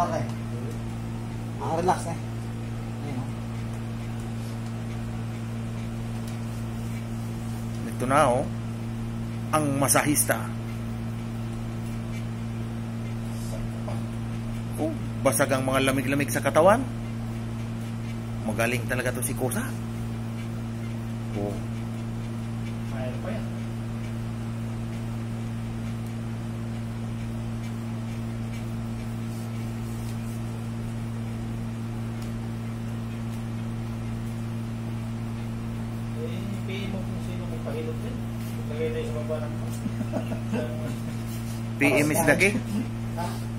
pare. Relax eh. Ayun, Ito na ang masahista. Basag ang mga lamig-lamig sa katawan. Magaling talaga to si Kosa. Mayroon pa yan. PM mo kung sino may pahilot din. Lagay tayo sa baba ng PM is lagi. Ha?